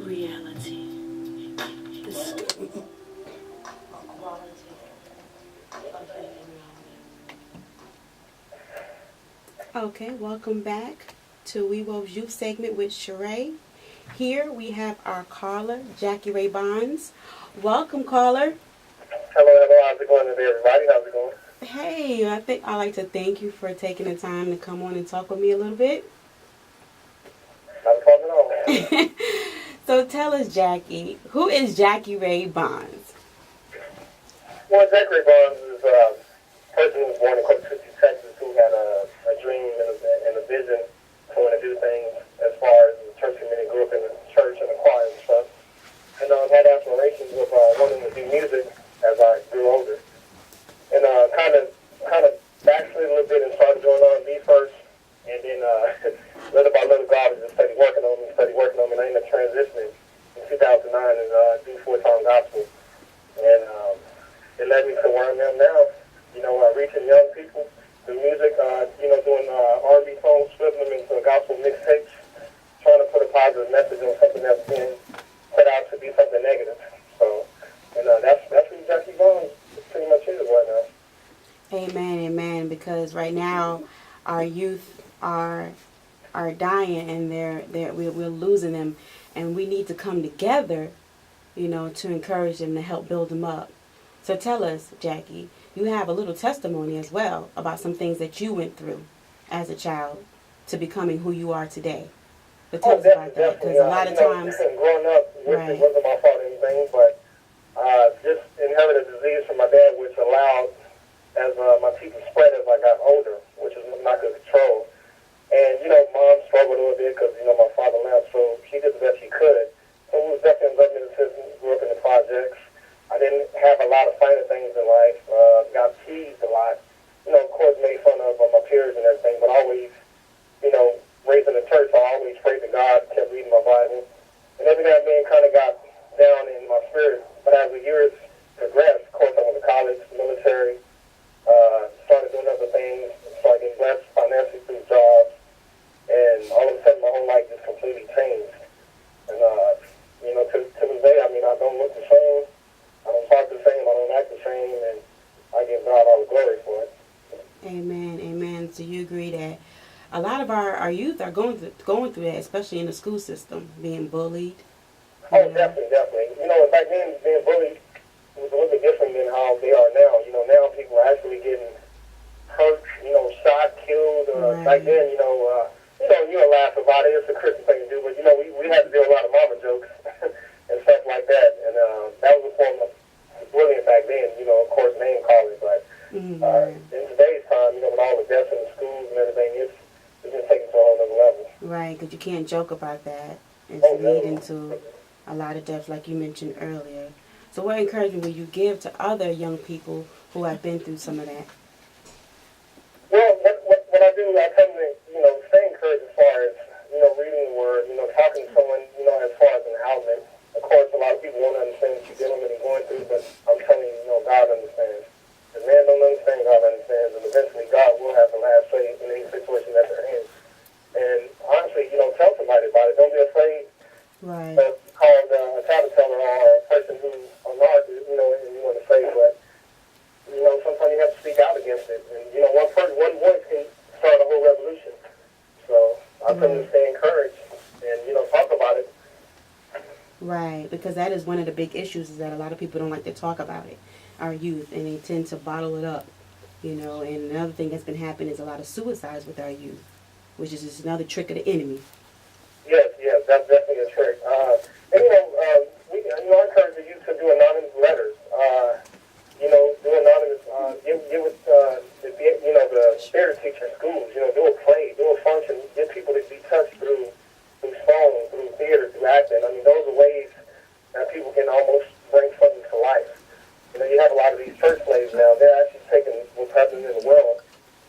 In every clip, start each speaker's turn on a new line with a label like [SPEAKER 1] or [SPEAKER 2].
[SPEAKER 1] reality. This quality of being around. Okay, welcome back to Wewo Youth Segment with Charay. Here we have our caller, Charay Vaughn. Welcome, caller.
[SPEAKER 2] Hello, how's it going today, everybody? How's it going?
[SPEAKER 1] Hey, I'd like to thank you for taking the time to come on and talk with me a little bit.
[SPEAKER 2] Not a problem at all.
[SPEAKER 1] So tell us, Jackie, who is Charay Vaughn?
[SPEAKER 2] Well, Charay Vaughn is a person who was born in Corpus Christi, Texas, who had a dream and a vision to want to do things as far as the church community. Grew up in the church and the choir and stuff. And had aspirations of wanting to do music as I grew older. And kind of backslid a little bit and started doing R&B first. And then little by little, God was just steady working on me. And I ended up transitioning in 2009 and do full-time gospel. And it led me to where I am now, reaching young people through music, doing R&B songs, flipping them into gospel mixtapes, trying to put a positive message on something that's being put out to be something negative. So, and that's who Charay Vaughn pretty much is right now.
[SPEAKER 1] Amen, amen. Because right now, our youth are dying, and we're losing them, and we need to come together, to encourage them, to help build them up. So tell us, Jackie, you have a little testimony as well about some things that you went through as a child to becoming who you are today. But tell us about that, because a lot of times,
[SPEAKER 2] growing up, it wasn't my fault or anything, but just inherited a disease from my dad, which allowed as my teeth spread as I got older, which is not good control. And, Mom struggled a little bit because, my father left, so she did the best she could. So we was definitely in government assistance, grew up in the projects. I didn't have a lot of finer things in life, got teased a lot. Of course, made fun of my peers and everything, but always, raised in the church, so I always prayed to God, kept reading my Bible. And every now and then kind of got down in my spirit. But as the years progressed, of course, I went to college, military, started doing other things, started getting blessed financially through jobs, and all of a sudden my whole life just completely changed. And, to this day, I don't look the same, I don't talk the same, I don't act the same, and I give God all the glory for it.
[SPEAKER 1] Amen, amen. So you agree that a lot of our youth are going through that, especially in the school system, being bullied.
[SPEAKER 2] Oh, definitely. Back then, being bullied was a little bit different than how they are now. Now people are actually getting hurt, shot, killed.
[SPEAKER 1] Right.
[SPEAKER 2] Back then, you laugh about it. It's a Christian thing to do, but, we had to do a lot of mama jokes and stuff like that. And that was a form of bullying back then, of course, name calling. But in today's time, with all the deaths in the schools and everything, it's been taken to a whole other level.
[SPEAKER 1] Right, because you can't joke about that. It's leading to a lot of deaths, like you mentioned earlier. So what encouragement will you give to other young people who have been through some of that?
[SPEAKER 2] Well, what I do, I tell them to, stay encouraged as far as, reading the Word, talking to someone, as far as an outlet. Of course, a lot of people won't understand what you're dealing with and going through, but I'm telling you, God understands. If man don't understand, God understands, and eventually God will have the last say in any situation that they're in. And honestly, tell somebody about it. Don't be afraid.
[SPEAKER 1] Right.
[SPEAKER 2] Called a tattletale or a person who's a narcissist, and you want to say, but, sometimes you have to speak out against it. And, one voice can start a whole revolution. So I tell them to stay encouraged and, talk about it.
[SPEAKER 1] Right, because that is one of the big issues, is that a lot of people don't like to talk about it, our youth, and they tend to bottle it up, and another thing that's been happening is a lot of suicides with our youth, which is just another trick of the enemy.
[SPEAKER 2] Yes, that's definitely a trick. And, I encourage the youth to do anonymous letters. Do anonymous, give it, the spirit teacher in schools, do a play, do a function, get people to be touched through song, through theater, through acting. Those are ways that people can almost bring something to life. You have a lot of these church plays now, they're actually taking what's happening in the world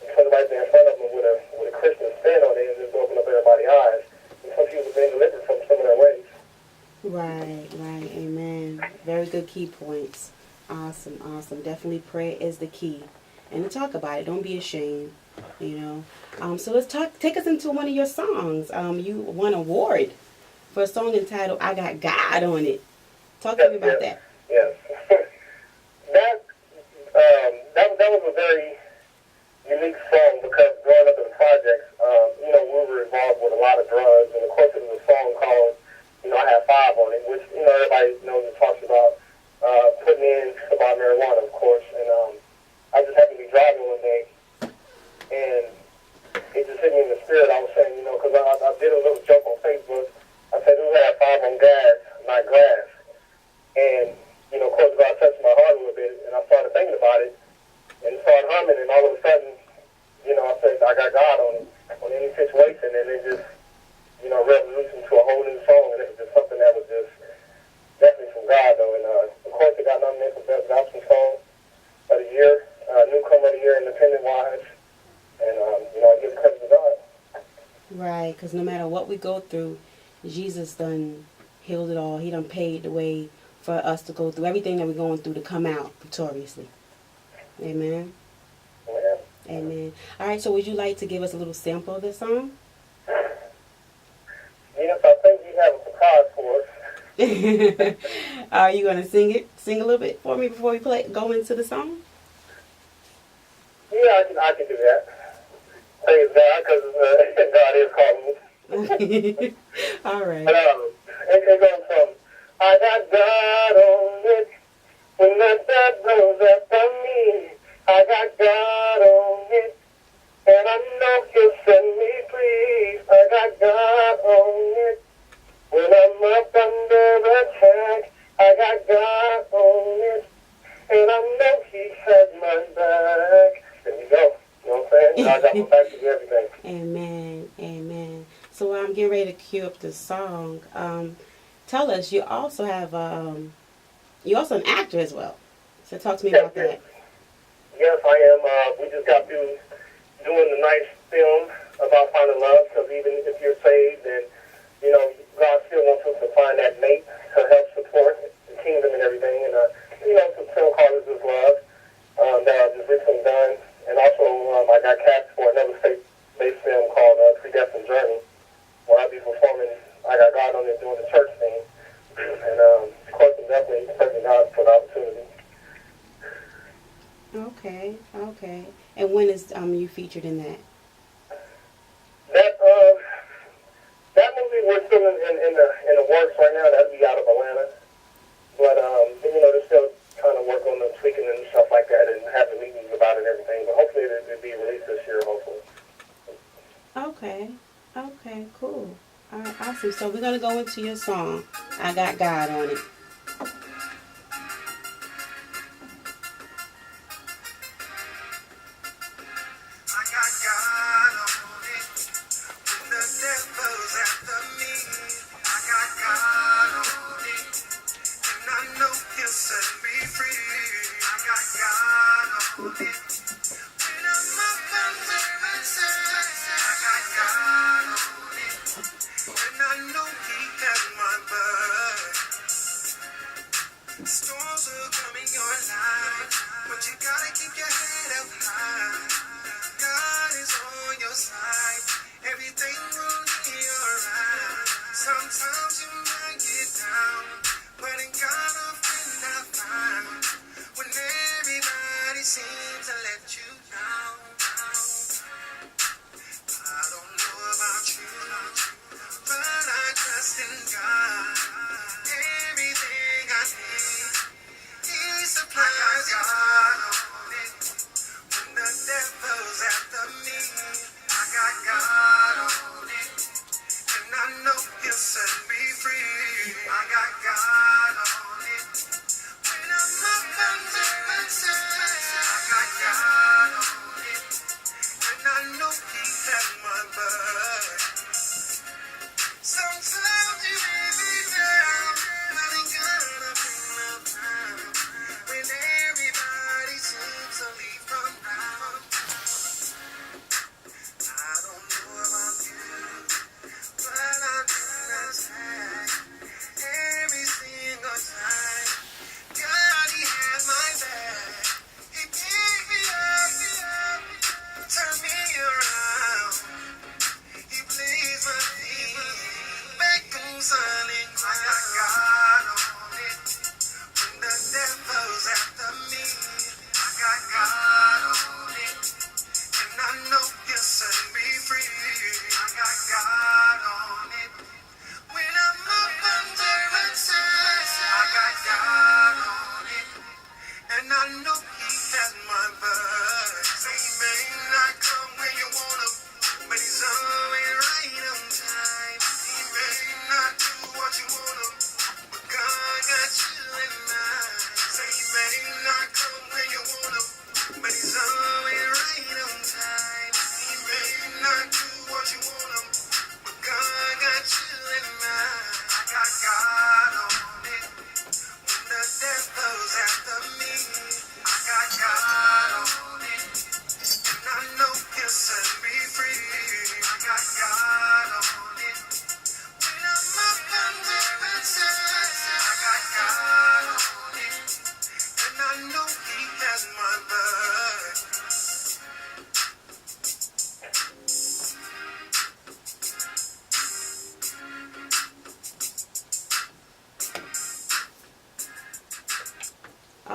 [SPEAKER 2] and put it right there in front of them with a Christian spin on it and just open up everybody's eyes. And some people have been delivered from some of their ways. Right,
[SPEAKER 1] amen. Very good key points. Awesome. Definitely prayer is the key. And to talk about it, don't be ashamed, So let's take us into one of your songs. You won an award for a song entitled "I Got God on It." Talk to me about that.
[SPEAKER 2] Yes. that was a very unique song because growing up in the projects, we were involved with a lot of drugs, and of course it was a song called, I Had Five on It, which, everybody knows it talks about putting in about marijuana, of course, and I just happened to be driving one day, and it just hit me in the spirit. I was saying, because I did a little joke on Facebook. I said, who had five on gas, not grass? And, of course, God touched my heart a little bit, and I started thinking about it, and started humming, and all of a sudden, I said, I got God on any situation, and it just, revolution to a whole new song, and it was just something that was just definitely from God, though, and of course, it got nominated for Best Gospel Song of the Year, Newcomer of the Year, Independent-wise, and, I give credit to God.
[SPEAKER 1] Right, because no matter what we go through, Jesus done healed it all. He done paid the way for us to go through everything that we're going through to come out victoriously. Amen.
[SPEAKER 2] Yeah.
[SPEAKER 1] Amen. All right, so would you like to give us a little sample of this song?
[SPEAKER 2] Yes, I think you have a surprise for us.
[SPEAKER 1] Are you going to sing it? Sing a little bit for me before we go into the song?
[SPEAKER 2] Yeah, I can do that. Praise God, because God is calling me.
[SPEAKER 1] All right.
[SPEAKER 2] It goes from, I got God on it when the devil's after me. I got God on it, and I know He'll set me free. I got God on it when I'm up under attack. I got God on it, and I know He has my back. There you go. You know what I'm saying? God got my back to do everything.
[SPEAKER 1] Amen. Amen. So while I'm getting ready to cue up the song, tell us, you also have, you're also an actor as well. So talk to me about that.
[SPEAKER 2] Yes, I am. We just got through doing the nice film about finding love, because even if you're saved, then, God still wants us to find that mate to help support the kingdom and everything. And, it's a film called This Is Love that I just recently done. And also, I got cast for another state-based film called Predestined Journey, where I'll be performing I Got God on it doing the church thing. And, of course, I'm definitely thanking God for the opportunity.
[SPEAKER 1] Okay, okay. And when is you featured in that?
[SPEAKER 2] That movie we're still in the works right now. That'll be out of Atlanta. But they're still trying to work on the tweaking and stuff like that, and having meetings about it and everything. But hopefully it'll be released this year, hopefully.
[SPEAKER 1] Okay. Okay, cool. All right, awesome. So we're gonna go into your song. I Got God on It.
[SPEAKER 3] Storms are coming your life, but you gotta keep your head up high. God is on your side, everything will be alright. Sometimes you might get down, but in God a friend I found. When everybody seems to let you down, I don't know about you, but I trust in God. Everything I need, He supplies. God on it when the devil's after me. I got God on it, and I know He'll set me free. I got God on it when I'm up under attack. I got God on it, and I know He has my back. Sometimes you may be down, but ain't gonna bring love down. When everybody seems to leave from now, I don't know about you, but I'm in attack. Every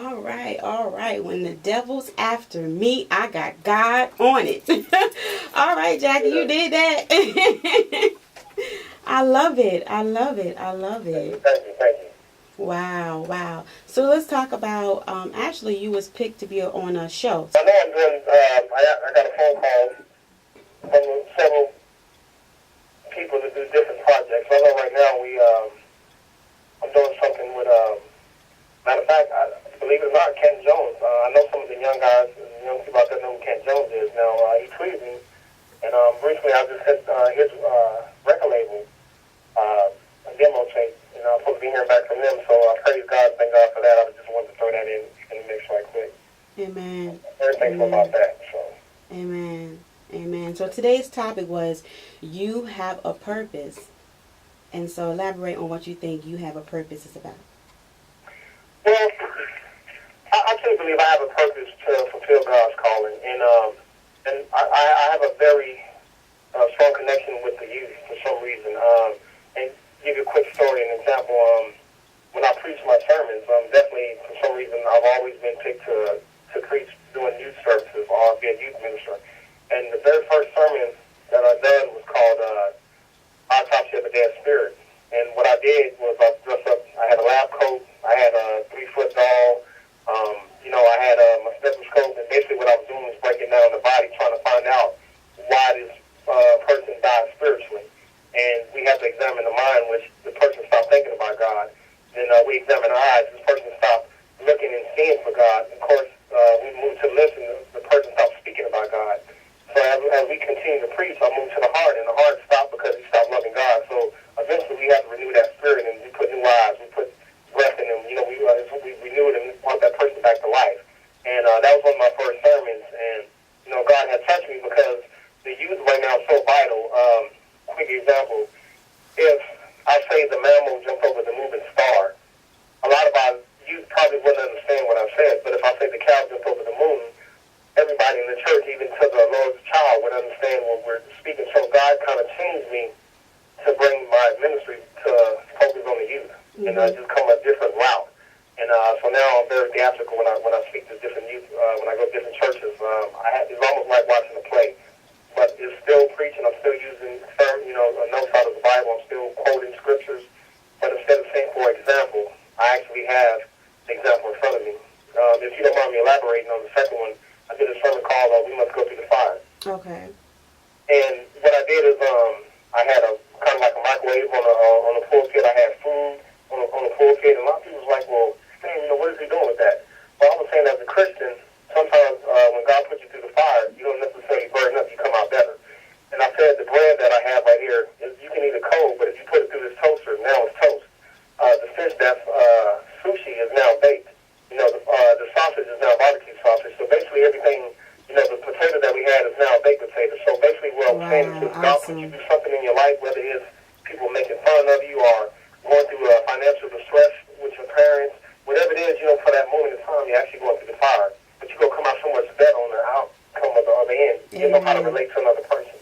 [SPEAKER 1] All right, all right. When the devil's after me, I got God on it. All right, Jackie, you did that. I love it. I love it. I love it.
[SPEAKER 2] Thank you.
[SPEAKER 1] Wow, wow. So let's talk about. Actually, you was picked to be on a show.
[SPEAKER 2] I know I'm doing. I got a phone call from several people to do different projects. I know right now I'm doing something with. Matter of fact, believe it or not, Ken Jones. I know some of the young guys, young people out there know who Ken Jones is. Now he tweeted me, and recently I just hit his record label, a demo tape. I'm supposed to be hearing back from them, so I praise God, thank God for that. I just wanted to throw that in the mix right quick.
[SPEAKER 1] Amen.
[SPEAKER 2] Very thankful about that. So.
[SPEAKER 1] Amen. Amen. So today's topic was you have a purpose. And so elaborate on what you think you have a purpose is about.
[SPEAKER 2] Well, I truly believe I have a purpose to fulfill God's calling, and I have a very strong connection with the youth for some reason. And give you a quick story, an example. When I preach my sermons, definitely for some reason I've always been picked to preach doing youth services or be a youth minister. And the very first sermon that I done was called Autopsy of a Dead Spirit. And what I did was I dressed up. I had a lab coat. I had a 3-foot doll. I had my stethoscope. And basically what I was doing was breaking down the body, trying to find out why this person died spiritually. And we have to examine the mind, which the person stopped thinking about God. Then we examine the eyes. This person stopped looking and seeing for God. Of course, we moved to listen. The person stopped speaking about God. So as we continue to preach, I moved to the heart, and the heart stopped because he stopped loving God. So eventually we have to renew that spirit, and we put new eyes, we put breath in them. We renewed and want that person back to life. And that was one of my first sermons. And, God had touched me because the youth right now is so vital. Quick example, if I say the mammal jumped over the moving star, a lot of our youth probably wouldn't understand what I said. But if I say the cow jumped over the moon, everybody in the church, even to the Lord's child, would understand what we're speaking. So God kind of changed me to bring my ministry to focus on the youth, and just come a different route. And so now I'm very theatrical when I speak to different youth, when I go to different churches. It's almost like watching a play, but it's still preaching. I'm still using notes out of the Bible. I'm still quoting scriptures, but instead of saying, for example, I actually have the example in front of me. If you don't mind me elaborating on the second one, I did a sermon called "We Must Go Through the Fire."
[SPEAKER 1] Okay.
[SPEAKER 2] And what I did is I had a kind of like a microwave on a pulpit. I had food on a pulpit, and a lot of people was like, "Well, man, what is he doing with that?" Well, I was saying as a Christian, sometimes when God puts you through the fire, you don't necessarily burn up; you come out better. And I said the bread that I have right here, you can eat it cold, but if you put it through this toaster, now it's toast. The fish that's sushi is now baked. The sausage is now barbecue sausage. So basically everything, the potato that we had is now a baked potato. So basically what I'm saying is God puts you through something in your life, whether it's people making fun of you or going through financial distress with your parents, whatever it is, for that moment in time, you're actually going through the fire. But you're going to come out so much better on the outcome of the other end. You know how to relate to another person.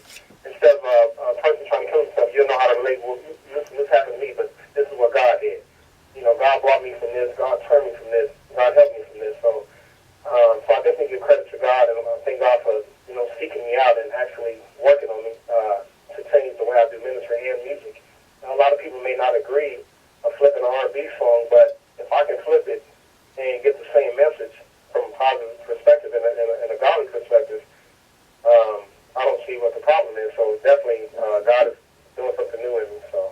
[SPEAKER 2] Instead of a person trying to kill himself, you know how to relate. Well, listen, this happened to me, but this is what God did. God brought me from this. God turned me from this. God helped me from this. So I definitely give credit to God, and I thank God for seeking me out and actually working on me to change the way I do ministry and music. Now, a lot of people may not agree of flipping an R&B song, but if I can flip it and get the same message from a positive perspective and a godly perspective, I don't see what the problem is. So definitely, God is doing something new in me. So,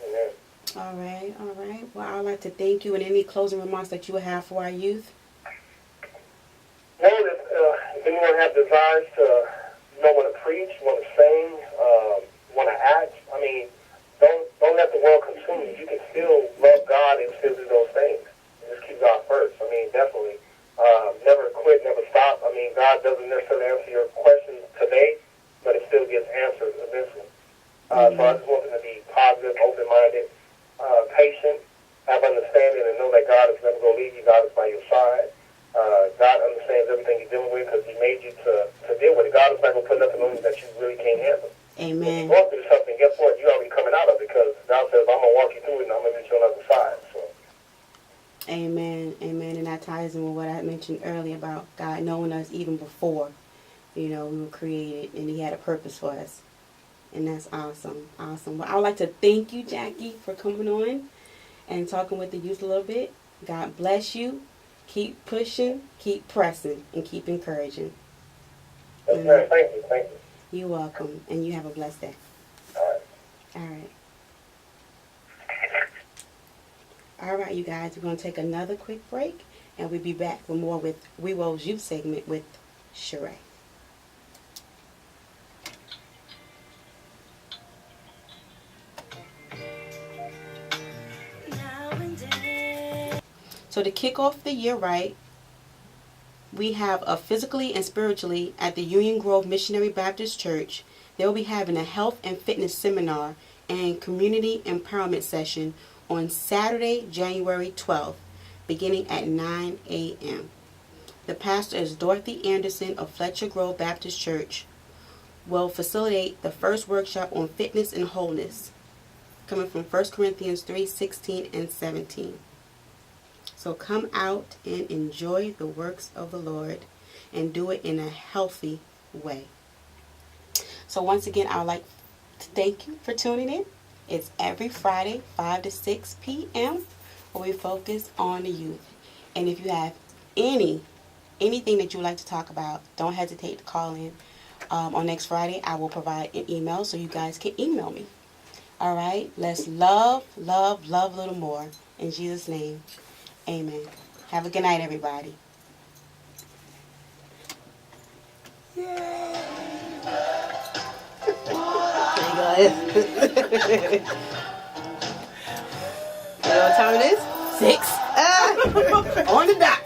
[SPEAKER 2] amen.
[SPEAKER 1] All right, all right. Well, I'd like to thank you. And any closing remarks that you would have for our youth?
[SPEAKER 2] No, if anyone has desires to want to preach, want to sing, want to act, don't let the world consume you. You can still love God and still do those things. Just keep God first. Definitely. Never quit, never stop. God doesn't necessarily answer your questions today, but it still gets answered eventually. So I just want them to be positive, open-minded, patient, have understanding, and know that God is never going to leave you. God is by your side. God understands everything you're dealing with because he made you to deal with it. God is not going to put nothing on you that you really can't handle.
[SPEAKER 1] Amen.
[SPEAKER 2] If you're going through something, guess what? You're already coming out of it because God says, I'm going to walk you through it and I'm going to get you on the other side. So.
[SPEAKER 1] Amen. Amen. And that ties in with what I mentioned earlier about God knowing us even before, we were created, and He had a purpose for us. And that's awesome. Awesome. Well, I would like to thank you, Jackie, for coming on and talking with the youth a little bit. God bless you. Keep pushing, keep pressing, and keep encouraging.
[SPEAKER 2] Yes, ma'am. Thank you. Thank you.
[SPEAKER 1] You're welcome. And you have a blessed day.
[SPEAKER 2] All right.
[SPEAKER 1] All right. All right, you guys, we're going to take another quick break, and we'll be back for more with Wewo's Youth Segment with Charay. So to kick off the year right, we have a physically and spiritually at the Union Grove Missionary Baptist Church. They'll be having a health and fitness seminar and community empowerment session on Saturday, January 12th, beginning at 9 a.m. The pastor is Dorothy Anderson of Fletcher Grove Baptist Church. Will facilitate the first workshop on fitness and wholeness, coming from 1 Corinthians 3:16 and 17. So come out and enjoy the works of the Lord and do it in a healthy way. So once again, I would like to thank you for tuning in. It's every Friday, 5 to 6 p.m., where we focus on the youth. And if you have anything that you would like to talk about, don't hesitate to call in. On next Friday, I will provide an email so you guys can email me. All right? Let's love a little more. In Jesus' name. Amen. Have a good night, everybody.
[SPEAKER 4] There you go. You know what time it is? 6. On the dot.